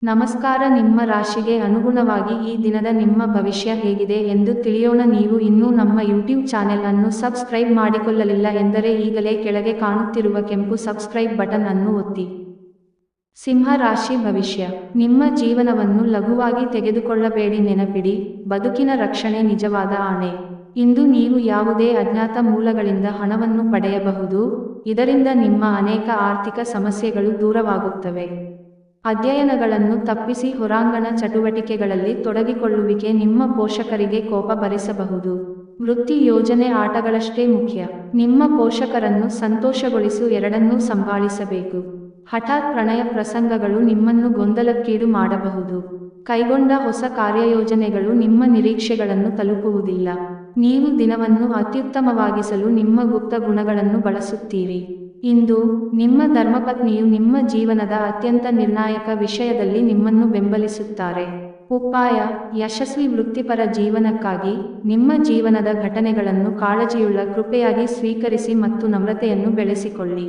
ನಮಸ್ಕಾರ. ನಿಮ್ಮ ರಾಶಿಗೆ ಅನುಗುಣವಾಗಿ ಈ ದಿನದ ನಿಮ್ಮ ಭವಿಷ್ಯ ಹೇಗಿದೆ ಎಂದು ತಿಳಿಯೋಣ. ನೀವು ಇನ್ನೂ ನಮ್ಮ ಯೂಟ್ಯೂಬ್ ಚಾನೆಲ್ ಅನ್ನು ಸಬ್ಸ್ಕ್ರೈಬ್ ಮಾಡಿಕೊಳ್ಳಲಿಲ್ಲ ಎಂದರೆ ಈಗಲೇ ಕೆಳಗೆ ಕಾಣುತ್ತಿರುವ ಕೆಂಪು ಸಬ್ಸ್ಕ್ರೈಬ್ ಬಟನ್ ಅನ್ನು ಒತ್ತಿ. ಸಿಂಹ ರಾಶಿ ಭವಿಷ್ಯ. ನಿಮ್ಮ ಜೀವನವನ್ನು ಲಘುವಾಗಿ ತೆಗೆದುಕೊಳ್ಳಬೇಡಿ. ನೆನಪಿಡಿ, ಬದುಕಿನ ರಕ್ಷಣೆ ನಿಜವಾದ ಆಣೆ. ಇಂದು ನೀವು ಯಾವುದೇ ಅಜ್ಞಾತ ಮೂಲಗಳಿಂದ ಹಣವನ್ನು ಪಡೆಯಬಹುದು, ಇದರಿಂದ ನಿಮ್ಮ ಅನೇಕ ಆರ್ಥಿಕ ಸಮಸ್ಯೆಗಳು ದೂರವಾಗುತ್ತವೆ. ಅಧ್ಯಯನಗಳನ್ನು ತಪ್ಪಿಸಿ ಹೊರಾಂಗಣ ಚಟುವಟಿಕೆಗಳಲ್ಲಿ ತೊಡಗಿಕೊಳ್ಳುವಿಕೆ ನಿಮ್ಮ ಪೋಷಕರಿಗೆ ಕೋಪ ಬರಿಸಬಹುದು. ವೃತ್ತಿ ಯೋಜನೆ ಆಟಗಳಷ್ಟೇ ಮುಖ್ಯ. ನಿಮ್ಮ ಪೋಷಕರನ್ನು ಸಂತೋಷಗೊಳಿಸು, ಎರಡನ್ನೂ ಸಂಭಾಳಿಸಬೇಕು. ಹಠಾತ್ ಪ್ರಣಯ ಪ್ರಸಂಗಗಳು ನಿಮ್ಮನ್ನು ಗೊಂದಲಕ್ಕೀಡು ಮಾಡಬಹುದು. ಕೈಗೊಂಡ ಹೊಸ ಕಾರ್ಯಯೋಜನೆಗಳು ನಿಮ್ಮ ನಿರೀಕ್ಷೆಗಳನ್ನು ತಲುಪುವುದಿಲ್ಲ. ನೀವು ದಿನವನ್ನು ಅತ್ಯುತ್ತಮವಾಗಿಸಲು ನಿಮ್ಮ ಗುಪ್ತ ಗುಣಗಳನ್ನು ಬಳಸುತ್ತೀರಿ. ಇಂದು ನಿಮ್ಮ ಧರ್ಮಪತ್ನಿಯು ನಿಮ್ಮ ಜೀವನದ ಅತ್ಯಂತ ನಿರ್ಣಾಯಕ ವಿಷಯದಲ್ಲಿ ನಿಮ್ಮನ್ನು ಬೆಂಬಲಿಸುತ್ತಾರೆ. ಉಪಾಯ: ಯಶಸ್ವಿ ವೃತ್ತಿಪರ ಜೀವನಕ್ಕಾಗಿ ನಿಮ್ಮ ಜೀವನದ ಘಟನೆಗಳನ್ನು ಕಾಳಜಿಯುಳ್ಳ ಕೃಪೆಯಾಗಿ ಸ್ವೀಕರಿಸಿ ಮತ್ತು ನಮ್ರತೆಯನ್ನು ಬೆಳೆಸಿಕೊಳ್ಳಿ.